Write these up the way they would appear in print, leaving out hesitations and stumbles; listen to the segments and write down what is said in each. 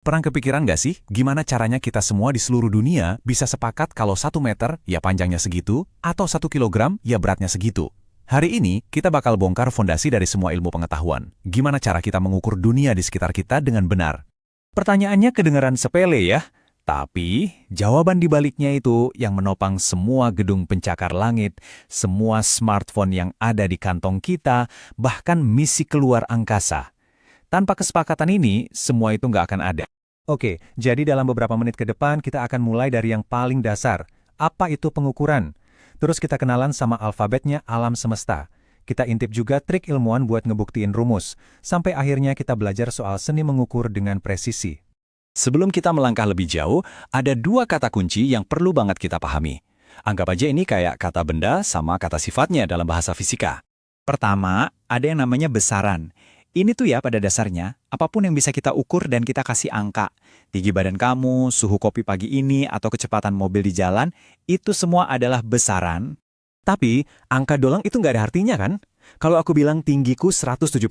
Pernah kepikiran nggak sih, gimana caranya kita semua di seluruh dunia bisa sepakat kalau 1 meter, ya panjangnya segitu, atau 1 kilogram, ya beratnya segitu? Hari ini, kita bakal bongkar fondasi dari semua ilmu pengetahuan. Gimana cara kita mengukur dunia di sekitar kita dengan benar? Pertanyaannya kedengaran sepele ya, tapi jawaban di baliknya itu yang menopang semua gedung pencakar langit, semua smartphone yang ada di kantong kita, bahkan misi keluar angkasa. Tanpa kesepakatan ini, semua itu nggak akan ada. Oke, jadi dalam beberapa menit ke depan kita akan mulai dari yang paling dasar. Apa itu pengukuran? Terus kita kenalan sama alfabetnya alam semesta. Kita intip juga trik ilmuwan buat ngebuktiin rumus. Sampai akhirnya kita belajar soal seni mengukur dengan presisi. Sebelum kita melangkah lebih jauh, ada dua kata kunci yang perlu banget kita pahami. Anggap aja ini kayak kata benda sama kata sifatnya dalam bahasa fisika. Pertama, ada yang namanya besaran. Ini tuh ya pada dasarnya, apapun yang bisa kita ukur dan kita kasih angka. Tinggi badan kamu, suhu kopi pagi ini, atau kecepatan mobil di jalan, itu semua adalah besaran. Tapi, angka doang itu nggak ada artinya kan? Kalau aku bilang tinggiku 175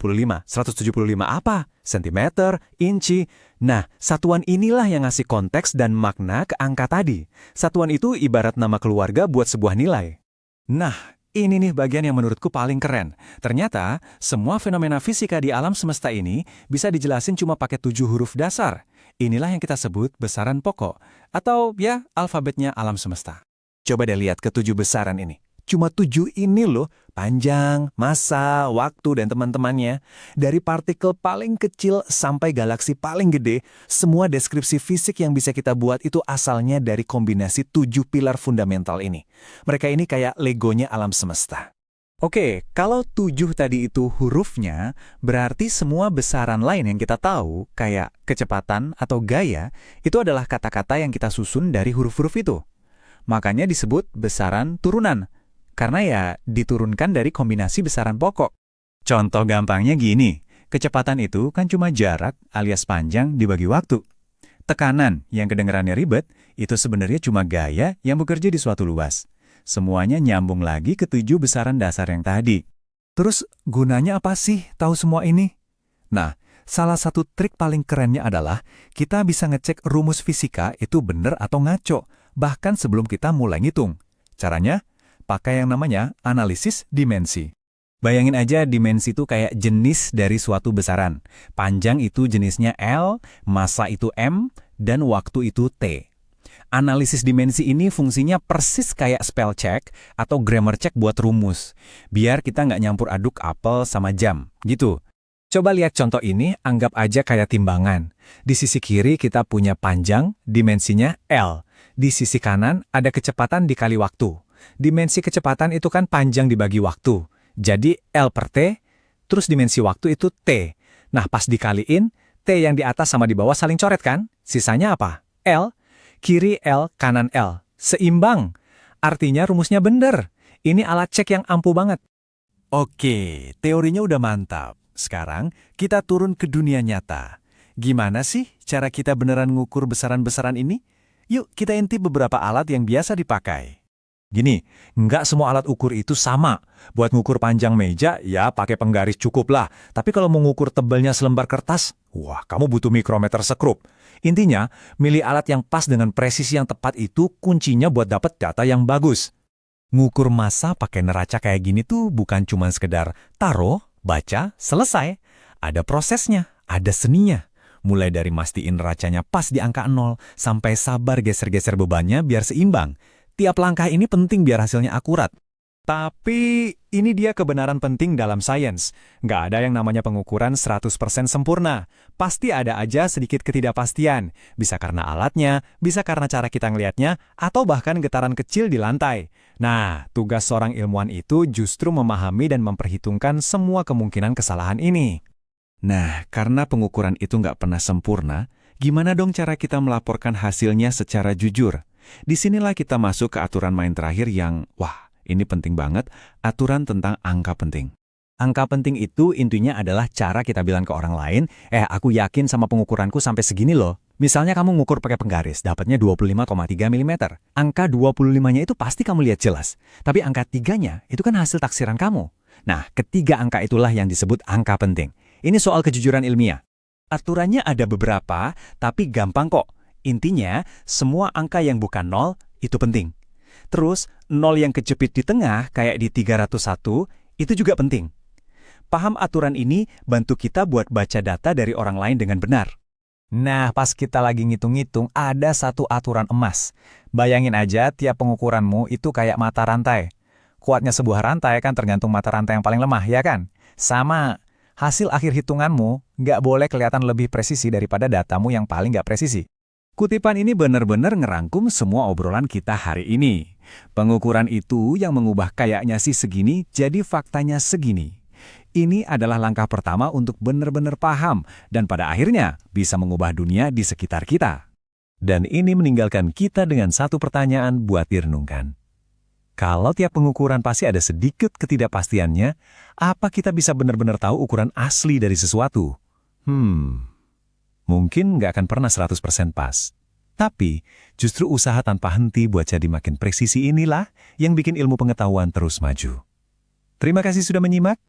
apa? Sentimeter, inci. Nah, satuan inilah yang ngasih konteks dan makna ke angka tadi. Satuan itu ibarat nama keluarga buat sebuah nilai. Nah, ini nih bagian yang menurutku paling keren. Ternyata, semua fenomena fisika di alam semesta ini bisa dijelasin cuma pakai 7 huruf dasar. Inilah yang kita sebut besaran pokok, atau ya alfabetnya alam semesta. Coba deh lihat ke 7 besaran ini. Cuma 7 ini loh, panjang, massa, waktu, dan teman-temannya. Dari partikel paling kecil sampai galaksi paling gede, semua deskripsi fisik yang bisa kita buat itu asalnya dari kombinasi 7 pilar fundamental ini. Mereka ini kayak legonya alam semesta. Oke, kalau 7 tadi itu hurufnya, berarti semua besaran lain yang kita tahu, kayak kecepatan atau gaya, itu adalah kata-kata yang kita susun dari huruf-huruf itu. Makanya disebut besaran turunan. Karena ya diturunkan dari kombinasi besaran pokok. Contoh gampangnya gini, kecepatan itu kan cuma jarak alias panjang dibagi waktu. Tekanan yang kedengarannya ribet, itu sebenarnya cuma gaya yang bekerja di suatu luas. Semuanya nyambung lagi ke 7 besaran dasar yang tadi. Terus gunanya apa sih tahu semua ini? Nah, salah satu trik paling kerennya adalah kita bisa ngecek rumus fisika itu benar atau ngaco, bahkan sebelum kita mulai ngitung. Caranya? Pakai yang namanya analisis dimensi. Bayangin aja dimensi itu kayak jenis dari suatu besaran. Panjang itu jenisnya L, massa itu M, dan waktu itu T. Analisis dimensi ini fungsinya persis kayak spell check atau grammar check buat rumus. Biar kita nggak nyampur aduk apel sama jam, gitu. Coba lihat contoh ini, anggap aja kayak timbangan. Di sisi kiri kita punya panjang, dimensinya L. Di sisi kanan ada kecepatan dikali waktu. Dimensi kecepatan itu kan panjang dibagi waktu. Jadi L per T, terus dimensi waktu itu T. Nah pas dikaliin, T yang di atas sama di bawah saling coret kan? Sisanya apa? L, kiri L, kanan L. Seimbang. Artinya rumusnya bener. Ini alat cek yang ampuh banget. Oke, teorinya udah mantap. Sekarang kita turun ke dunia nyata. Gimana sih cara kita beneran ngukur besaran-besaran ini? Yuk kita intip beberapa alat yang biasa dipakai. Gini, nggak semua alat ukur itu sama. Buat ngukur panjang meja, ya pakai penggaris cukup lah. Tapi kalau mau ngukur tebalnya selembar kertas, wah kamu butuh mikrometer sekrup. Intinya, milih alat yang pas dengan presisi yang tepat itu kuncinya buat dapat data yang bagus. Ngukur massa pakai neraca kayak gini tuh bukan cuma sekedar taruh, baca, selesai. Ada prosesnya, ada seninya. Mulai dari mastiin neracanya pas di angka 0, sampai sabar geser-geser bebannya biar seimbang. Tiap langkah ini penting biar hasilnya akurat. Tapi ini dia kebenaran penting dalam sains. Nggak ada yang namanya pengukuran 100% sempurna. Pasti ada aja sedikit ketidakpastian. Bisa karena alatnya, bisa karena cara kita ngelihatnya, atau bahkan getaran kecil di lantai. Nah, tugas seorang ilmuwan itu justru memahami dan memperhitungkan semua kemungkinan kesalahan ini. Nah, karena pengukuran itu nggak pernah sempurna, gimana dong cara kita melaporkan hasilnya secara jujur? Disinilah kita masuk ke aturan main terakhir yang, wah, ini penting banget, aturan tentang angka penting. Angka penting itu intinya adalah cara kita bilang ke orang lain, aku yakin sama pengukuranku sampai segini loh. Misalnya kamu ngukur pakai penggaris, dapatnya 25,3 mm. Angka 25-nya itu pasti kamu lihat jelas. Tapi angka 3-nya itu kan hasil taksiran kamu. Nah, ketiga angka itulah yang disebut angka penting. Ini soal kejujuran ilmiah. Aturannya ada beberapa, tapi gampang kok. Intinya, semua angka yang bukan 0 itu penting. Terus, 0 yang kejepit di tengah, kayak di 301, itu juga penting. Paham aturan ini bantu kita buat baca data dari orang lain dengan benar. Nah, pas kita lagi ngitung-ngitung, ada satu aturan emas. Bayangin aja tiap pengukuranmu itu kayak mata rantai. Kuatnya sebuah rantai kan tergantung mata rantai yang paling lemah, ya kan? Sama, hasil akhir hitunganmu nggak boleh kelihatan lebih presisi daripada datamu yang paling nggak presisi. Kutipan ini benar-benar ngerangkum semua obrolan kita hari ini. Pengukuran itu yang mengubah kayaknya sih segini jadi faktanya segini. Ini adalah langkah pertama untuk benar-benar paham dan pada akhirnya bisa mengubah dunia di sekitar kita. Dan ini meninggalkan kita dengan satu pertanyaan buat direnungkan. Kalau tiap pengukuran pasti ada sedikit ketidakpastiannya, apa kita bisa benar-benar tahu ukuran asli dari sesuatu? Mungkin nggak akan pernah 100% pas. Tapi, justru usaha tanpa henti buat jadi makin presisi inilah yang bikin ilmu pengetahuan terus maju. Terima kasih sudah menyimak.